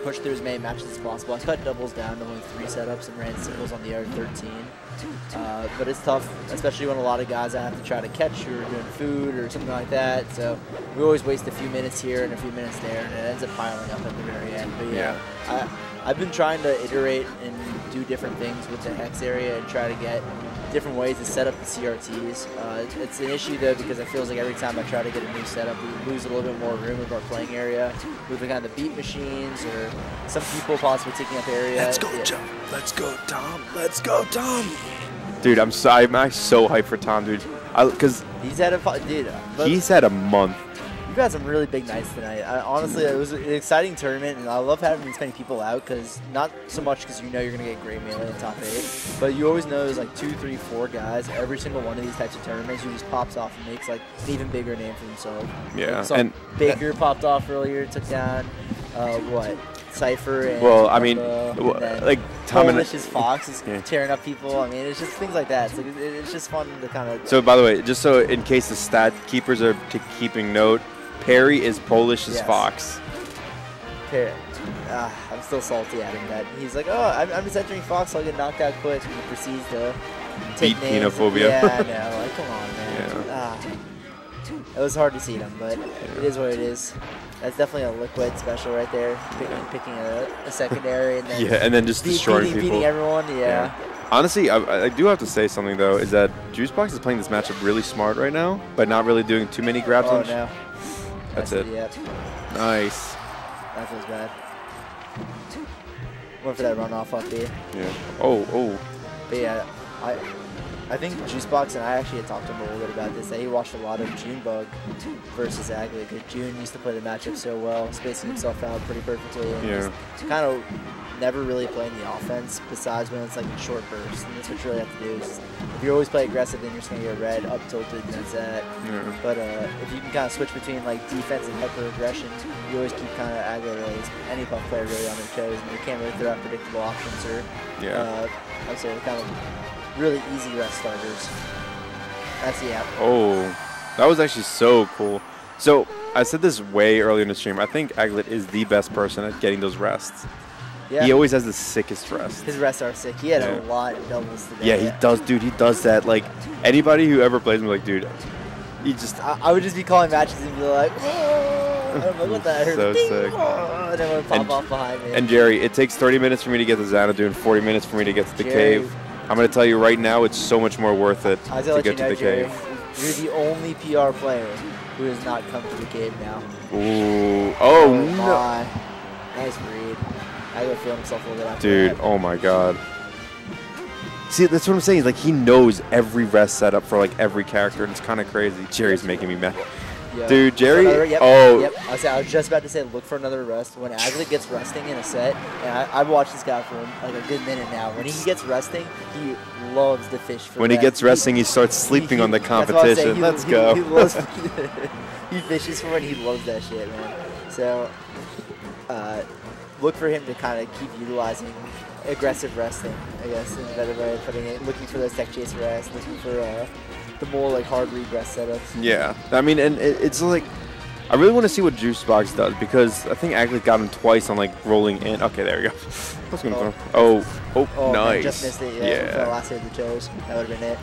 push through as many matches as possible. I cut doubles down to only 3 setups and ran singles on the other 13. But it's tough, especially when a lot of guys I have to try to catch who are doing food or something like that. So we always waste a few minutes here and a few minutes there, and it ends up piling up at the very end. But yeah, I've been trying to iterate and do different things with the hex area and try to get different ways to set up the CRTs. It's an issue though because it feels like every time I try to get a new setup, we lose a little bit more room of our playing area, moving on the beat machines or some people possibly taking up area. Let's go, John. Let's go, Tom. Let's go, Tom. Dude, I'm so hyped for Tom, dude. Because he's had he's had a month. You've had some really big nights tonight. Honestly, it was an exciting tournament, and I love having these many people out because not so much because you know you're going to get great melee in top 8, but you always know there's like 2, 3, 4 guys every single one of these types of tournaments who just pops off and makes like an even bigger name for himself. Yeah. Like, and Baker popped off earlier, took down what? Cypher and well, I mean, like Tom and Fox is tearing up people. I mean, it's just things like that. It's just fun to kind of. So by the way, just so in case the stat keepers are keeping note, Perry is Polish as Fox. Perry. I'm still salty at him that he's like, oh, I'm just entering Fox, so I'll get knocked out quick, and he proceeds to take names. Xenophobia. Yeah, I know. Like, come on, man. Yeah. It was hard to see them, but it is what it is. That's definitely a liquid special right there, picking a secondary and then and then just destroying people. Beating everyone, yeah. Honestly, I do have to say something though, is that Juicebox is playing this matchup really smart right now, but not really doing too many grabs. Oh no. That's it. Yep. Nice. That feels bad. Went for that runoff up B. Yeah. Oh. But yeah, I think Juicebox, and I actually had talked to him a little bit about this, that he watched a lot of Junebug versus Aglet, because June used to play the matchup so well, spacing himself out pretty perfectly, and just kind of never really playing the offense, besides when it's like in short bursts, and that's what you really have to do. Is if you always play aggressive, then you're just going to get red, up tilted, and that's that. Yeah. But if you can kind of switch between like defense and hyper aggression, you always keep kind of Aglet or any puff player really on their toes, and you can't really throw out predictable options or, I'd say, kind of really easy rest starters. That's the app. Oh, that was actually so cool. So I said this way earlier in the stream. I think Aglet is the best person at getting those rests. Yeah. He always has the sickest rest. His rests are sick. He had a lot of doubles today. Yeah, he does, dude. He does that. Like, anybody who ever plays him, like, dude, he just... I would just be calling matches and be like, oh, I'm like, what the heck? So sick. Oh, and then pop off behind me. And Jerry, it takes 30 minutes for me to get to Xanadu and 40 minutes for me to get to the cave. I'm going to tell you right now, it's so much more worth it to get to the cave. You're the only PR player who has not come to the cave now. Ooh. Oh, no. My. Nice read. I go feel himself a little bit after Dude, oh my god. See, that's what I'm saying. Like, he knows every rest setup for, like, every character, and it's kind of crazy. Jerry's making me mad. Yep. Dude, Jerry, Yep. I was just about to say, look for another rest. When Aglet gets resting in a set, and I've watched this guy for like a good minute now. When he gets resting, he loves to fish for When he gets resting, he starts sleeping on the competition. Let's go. He fishes for it, and he loves that shit, man. So, look for him to kind of keep utilizing aggressive resting, I guess, is a better way of putting it. Looking for those tech chase rests, looking for the more like hard regress setups. Yeah, I mean, and it's like, I really want to see what Juicebox does, because I think Aglet got him twice on like rolling in. Okay, there we go. What's going on? Oh, nice. Man, just missed it. Yeah. The last hit of the toes. That would have been it.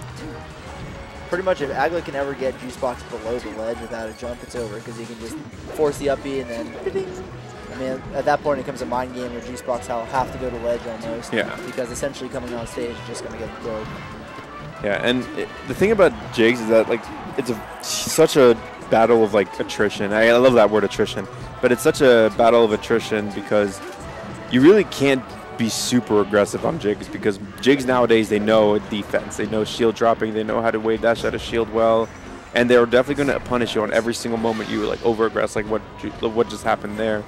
Pretty much, if Aglet can ever get Juicebox below the ledge without a jump, it's over, because he can just force the up B and then. I mean, at that point, it becomes a mind game where Juicebox will have to go to ledge almost. Yeah. Because essentially coming on stage is just going to get killed. Yeah, and the thing about Jigs is that, like, it's such a battle of, like, attrition. I love that word, attrition. But it's such a battle of attrition because you really can't be super aggressive on Jigs, because Jigs nowadays, they know defense. They know shield dropping. They know how to wave dash out a shield well. And they're definitely going to punish you on every single moment you, like, over-aggress, like what just happened there.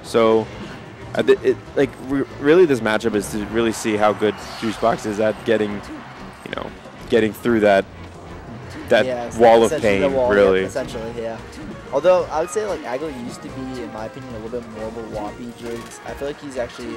So, really this matchup is to really see how good Juicebox is at getting through that wall of pain, really. Yeah, essentially, yeah. Although, I would say, like, Aglet used to be, in my opinion, a little bit more of a whoppy Jigs. I feel like he's actually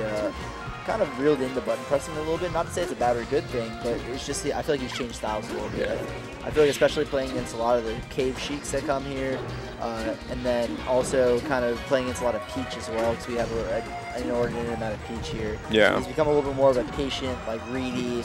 kind of reeled into button pressing a little bit. Not to say it's a bad or good thing, but it's just, I feel like he's changed styles a little bit. I feel like especially playing against a lot of the cave Sheiks that come here, and then also kind of playing against a lot of Peach as well, because we have an inordinate amount of Peach here. Yeah. He's become a little bit more of a patient, like greedy,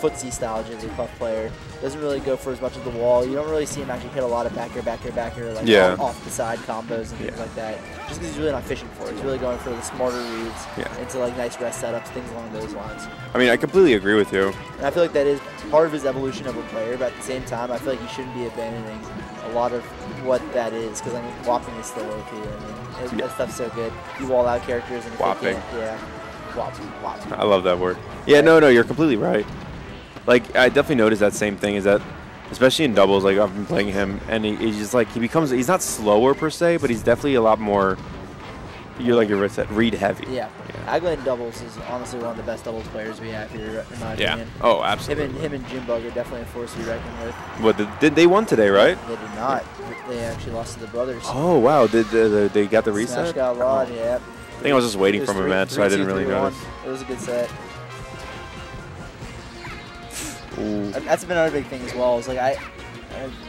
footsie style Jigglypuff player. Doesn't really go for as much of the wall. You don't really see him actually hit a lot of back air, like off the side combos and things like that. Just because he's really not fishing for it. He's really going for the smarter reads into like nice rest setups, things along those lines. I mean, I completely agree with you. And I feel like that is part of his evolution of a player, but at the same time, I feel like he shouldn't be abandoning a lot of what that is, because I mean, whopping is still OP. I mean, that stuff's so good. You wall out characters and if whopping. they can't, whopping. I love that word. Yeah, no, you're completely right. Like, I definitely noticed that same thing, is that, especially in doubles, like, I've been playing him, and he's just like, he's not slower per se, but he's definitely a lot more, you're said, read heavy. Yeah. Aglet in doubles is honestly one of the best doubles players we have here, in my opinion. Oh, absolutely. Him and Jimbug are definitely a force to be reckoned with. What, did they won today, right? They did not. They actually lost to the brothers. Oh, wow. Did they got the reset? Smash got Rod, yeah. I think I was just waiting from a match, so I didn't really notice. It was a good set. Ooh. That's been another big thing as well. Is like I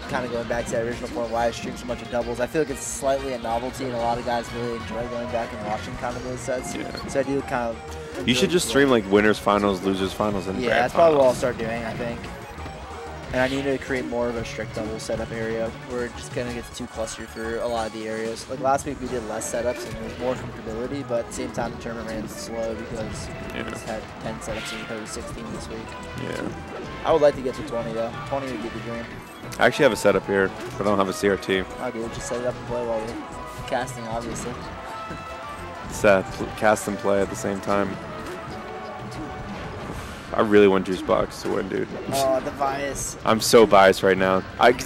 kind of going back to that original point why I stream so much of doubles. I feel like it's slightly a novelty, and a lot of guys really enjoy going back and watching kind of those sets. Yeah. So I do kind of. You should just stream like winners finals, losers finals, and yeah, grand that's probably what I'll finals. start doing. I think. And I need to create more of a strict double setup area where it just kind of gets too clustered for a lot of the areas. Like last week we did less setups and there's more comfortability, but at the same time the tournament ran slow because we just had 10 setups as opposed to 16 this week. Yeah. I would like to get to 20 though. 20 would be the dream. I actually have a setup here, but I don't have a CRT. I do. Just set it up and play while we're casting, obviously. Cast and play at the same time. I really want Juicebox to win, dude. Oh, the bias. I'm so biased right now.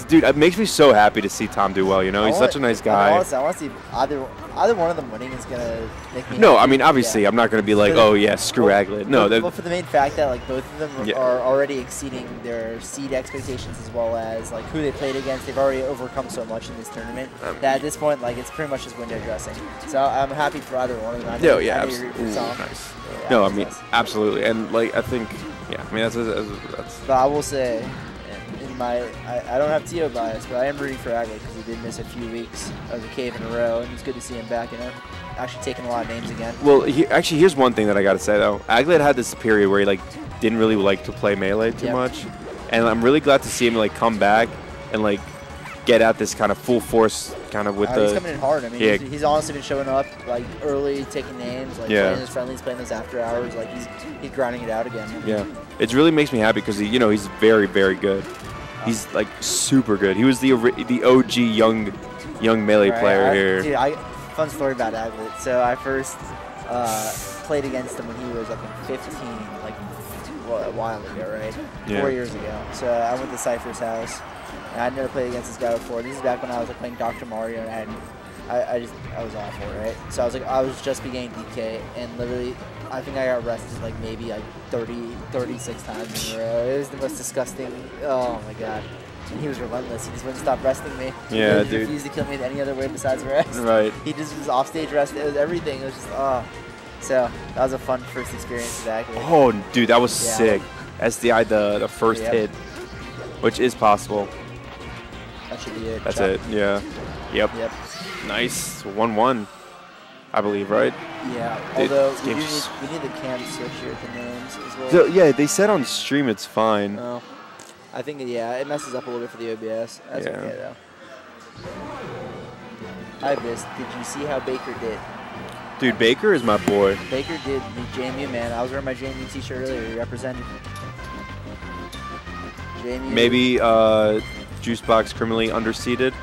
Dude, it makes me so happy to see Tom do well, you know? He's such a nice guy. Honestly, I want to see either one of them winning is going to make me No, happy. I mean, obviously, I'm not going to be like, oh, yeah, screw Aglet. No, well, for the main fact that like both of them are already exceeding their seed expectations as well as like who they played against. They've already overcome so much in this tournament that at this point, like it's pretty much just window dressing. So I'm happy for either one of them. Absolutely. Nice. No, I mean, absolutely. And like, I think, yeah, I mean, that's. But I will say, I don't have TO bias, but I am rooting for Aglet because he did miss a few weeks of the cave in a row, and it's good to see him back in it. Actually taking a lot of names again. Well, actually, here's one thing that I got to say, though. Aglet had this period where he, like, didn't really like to play Melee too much, and I'm really glad to see him, like, come back and, like, get at this kind of full force kind of with the... He's coming in hard. I mean, he's honestly been showing up, like, early, taking names, like, playing his friendlies, playing those after hours. Like, he's grinding it out again. Yeah. It really makes me happy because, he's very, very good. He's, like, super good. He was the OG young Melee player here. Dude, fun story about Aglet. So I first played against him when he was, I think, 15, like, a while ago, right? 4 years ago. So I went to Cypher's house. And I'd never played against this guy before. This is back when I was like playing Dr. Mario, and I was awful, right? So I was just beginning DK, and literally, I think I got rested like maybe like 36 times in a row. It was the most disgusting. Oh my god. And he was relentless. He just wouldn't stop resting me. Yeah, he refused to kill me in any other way besides rest. Right. He just was offstage rest. It was everything. It was just So that was a fun first experience with Aglet. Oh, dude, that was sick. SDI the first hit, which is possible. That should be it. That's it. Yeah. Yep. Nice. 1-1, I believe, right? Yeah. Dude, although we need the cam switch here at the names as well. So, yeah, they said on stream it's fine. Oh. I think it messes up a little bit for the OBS. That's okay though. Hi, Biz. Did you see how Baker did? Dude, Baker is my boy. Baker did the JMU, man. I was wearing my JMU t-shirt earlier. He represented JMU. Maybe Juicebox criminally underseeded?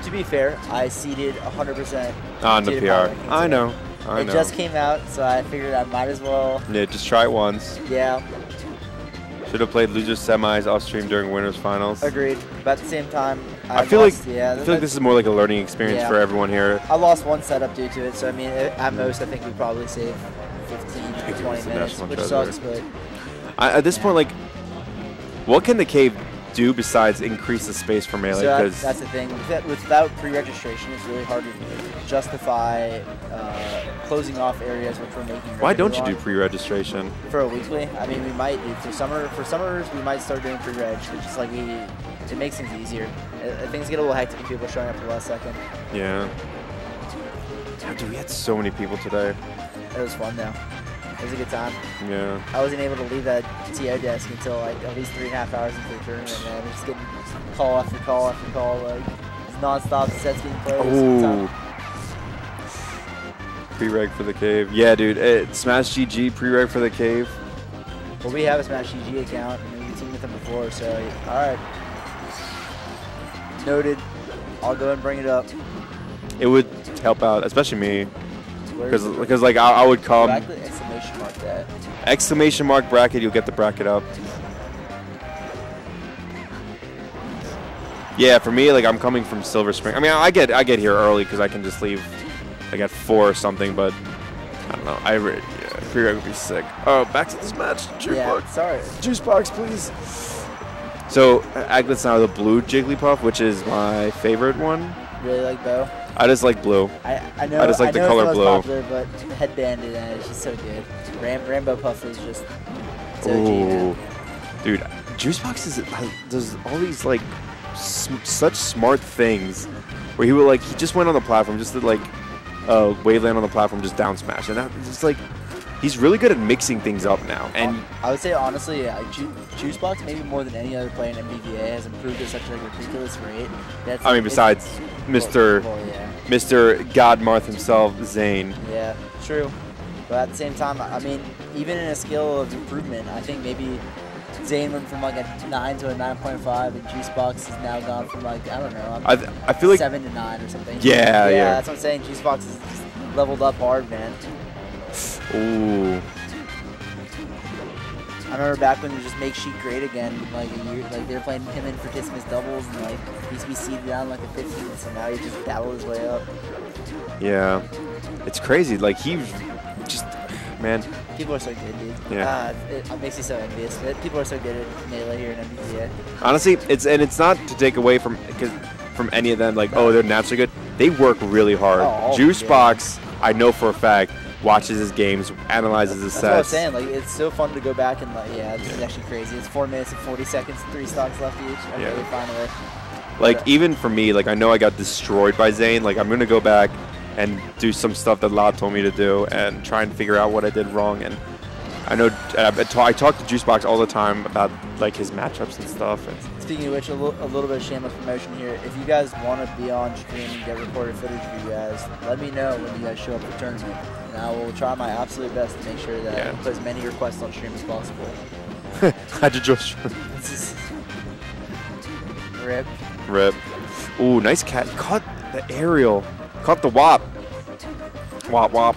To be fair, I seeded 100% on the PR. I know. It just came out, so I figured I might as well. Yeah, just try it once. Yeah. Should have played losers semis off stream during winners finals. Agreed. But at the same time, I feel like this is more like a learning experience for everyone here. I lost one setup due to it, so I mean, at most, I think we probably saved 15 to 20 minutes, which sucks. But at this point, like, what can the cave do besides increase the space for Melee? So that's the thing. Without pre-registration, it's really hard to justify closing off areas which we're making. Why don't you revenue do on. pre-registration? For a weekly? I mean, we might do. For summers, we might start doing pre-reg. It's just like it makes things easier. Things get a little hectic when people are showing up at the last second. Yeah. Damn, dude, we had so many people today. It was fun though. It was a good time. Yeah. I wasn't able to leave that TO desk until like at least 3.5 hours into the tournament, man. We're just getting call after call after call, like non-stop sets being played. Oh. Pre-reg for the cave. Yeah, dude. Smash GG pre-reg for the cave. Well, we have a Smash GG account, and we've teamed with them before, so all right. Noted. I'll go and bring it up. It would help out, especially me, because like I would come. Exclamation mark that. Exclamation mark bracket. You'll get the bracket up. Yeah, for me, like I'm coming from Silver Spring. I mean, I get here early because I can just leave like at 4 or something. But I don't know. Yeah, pre-reg would be sick. Oh, back to this match. Juicebox. Yeah, sorry. Juicebox, please. So Aglet's now the blue Jigglypuff, which is my favorite one. Really like Bo? I just like blue. I know. I just like the color it's blue. Popular, but headband in it, she's so good. Rainbow Puff is just so G, man. Dude, Juicebox does all these like such smart things, where he just went on the platform, just did like Waveland on the platform, just down smash, and it's like he's really good at mixing things up now. And I would say honestly, Juicebox maybe more than any other player in MBVA has improved at such a ridiculous rate. I mean, besides Mr. Godmarth himself, Zane. Yeah, true. But at the same time, I mean, even in a scale of improvement, I think maybe Zane went from like a 9 to a 9.5, and Juicebox has now gone from like, I don't know, I feel like 7 to 9 or something. Yeah. That's what I'm saying. Juicebox is leveled up hard, man. Ooh. I remember back when you just make Sheik great again, like a year, like they were playing him in for Dismiss doubles, and like he used to be seeded down like the 15th, so now he just battled his way up. Yeah, it's crazy. Like he just, man. People are so good, dude. Yeah. It makes me so envious. People are so good at Melee here in MBTA. Honestly, it's not to take away from any of them. Like, oh, they're naturally good. They work really hard. Juicebox, I know for a fact, watches his games, analyzes his sets. That's what I was saying. Like, it's so fun to go back and like, yeah, this is actually crazy. It's 4 minutes and 40 seconds, 3 stocks left each. Okay, we finally. Like, even for me, like I know I got destroyed by Zane. Like, I'm gonna go back and do some stuff that Laud told me to do and try and figure out what I did wrong. And I know I talk to Juicebox all the time about like his matchups and stuff. Speaking of which, a little bit of shameless promotion here. If you guys want to be on stream and get recorded footage of you guys, let me know when you guys show up for the tournament. And I will try my absolute best to make sure that I put as many requests on stream as possible. How'd you join? Rip. Rip. Ooh, nice cat. Caught the aerial. Caught the wop. Wop wop.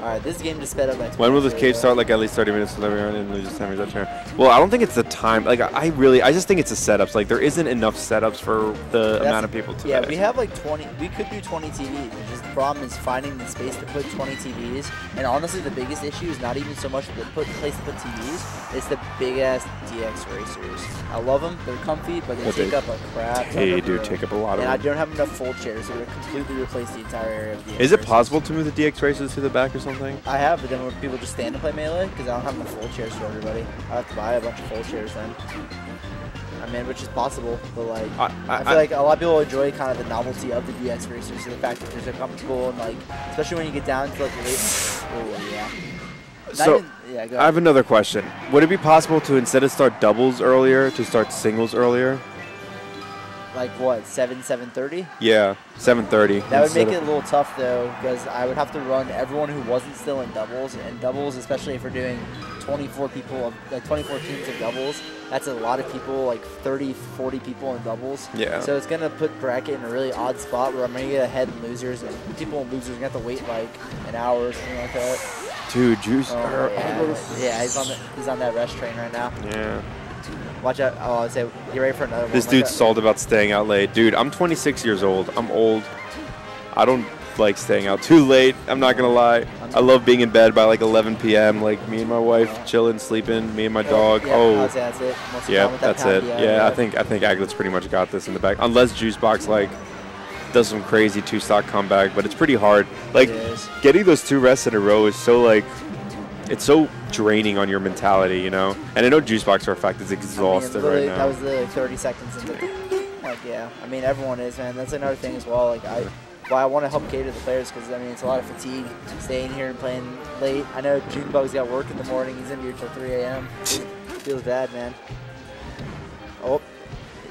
Alright, this game just sped up by 20. When will this cave start? Like at least 30 minutes to every round and lose time that turn. Well, I don't think it's the time. Like I just think it's the setups. Like there isn't enough setups for the amount of people today. Yeah, we have like 20. We could do 20 TVs. Just the problem is finding the space to put 20 TVs. And honestly, the biggest issue is not even so much the place to put TVs. It's the big ass DX racers. I love them. They're comfy, but they take up a crap. They do take up a lot of room. them. And I don't have enough fold chairs, so we're completely replace the entire area of DX. Is it possible to move the DX racers to the back or something? I have, but then when people just stand and play Melee, because I don't have enough fold chairs for everybody. I have to buy a bunch of fold chairs then. I mean, which is possible, but like, I feel like a lot of people enjoy kind of the novelty of the DX racers, so the fact that they're so comfortable and like, especially when you get down to like late. Oh yeah. So, I have another question. Would it be possible to, instead of start doubles earlier, to start singles earlier? Like what, 7:30? Yeah, 7:30. That would make it a little tough though, because I would have to run everyone who wasn't still in doubles, and doubles, especially if we're doing 24 people, like 24 teams of doubles, that's a lot of people, like 30, 40 people in doubles. Yeah. So it's gonna put bracket in a really odd spot where I'm gonna get ahead in losers, and people in losers are gonna have to wait like an hour or something like that. Dude, Juice. Yeah, he's on that rest train right now. Yeah. Watch out. Oh, I say, get ready for another one. This dude's stalled about staying out late. Dude, I'm 26 years old. I'm old. I don't like staying out too late. I'm not going to lie. I love being in bed by like 11 p.m. Like me and my wife chilling, sleeping, me and my dog. Yeah, that's it. Yeah, that's it. Yeah, I think Aglet's pretty much got this in the back. Unless Juicebox like does some crazy 2-stock comeback, but it's pretty hard. Like, It is. getting those 2 rests in a row is so, like, it's so draining on your mentality, you know? And I know Juicebox for a fact is exhausted right now. That was literally 30 seconds into like, yeah. I mean, everyone is, man. That's another thing as well. Like, I want to help cater the players because, I mean, it's a lot of fatigue staying here and playing late. I know Junebug's got work in the morning. He's in here till 3 a.m. Feels bad, man. Oh,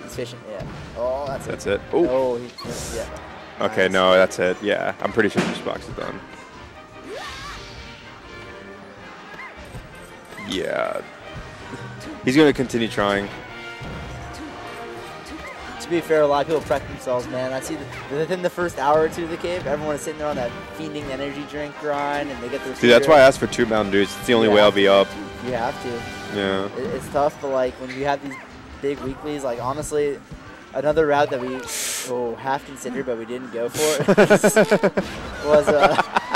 he's fishing. Yeah. Oh, that's it. Oh. Oh, yeah. Okay, Nice. no, that's it. Yeah, I'm pretty sure Juicebox is done. Yeah. He's going to continue trying. To be fair, a lot of people prep themselves, man. I see within the first hour or two of the cave, everyone is sitting there on that fiending energy drink grind, and they get their. See, that's why I asked for 2 Mountain Dews. It's the only way I'll be up. You have to. Yeah. It's tough, but like when you have these big weeklies, like honestly, another route that we half considered but we didn't go for was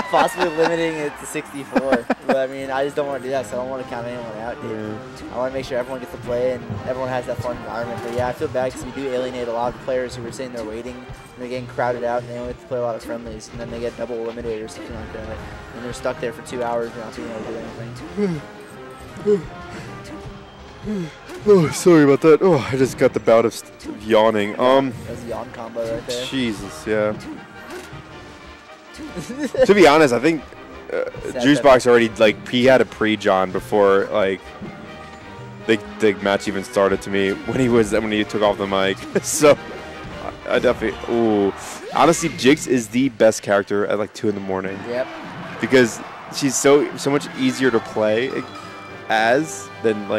possibly limiting it to 64. But I mean, I just don't want to do that, so I don't want to count anyone out, dude. I want to make sure everyone gets to play and everyone has that fun environment. But yeah, I feel bad because we do alienate a lot of players who were sitting there waiting, and they're getting crowded out, and they only have to play a lot of friendlies, and then they get double eliminated or something like that, and they're stuck there for 2 hours not being able to do anything. Oh, sorry about that. Oh, I just got the bout of yawning. That's a yawn combo right there. Jesus, yeah. To be honest, I think Juicebox already, like, he had a pre-John before, like, the match even started to me when he took off the mic. So, I definitely, ooh. Honestly, Jigs is the best character at, like, 2 in the morning. Yep. Because she's so much easier to play as than, like,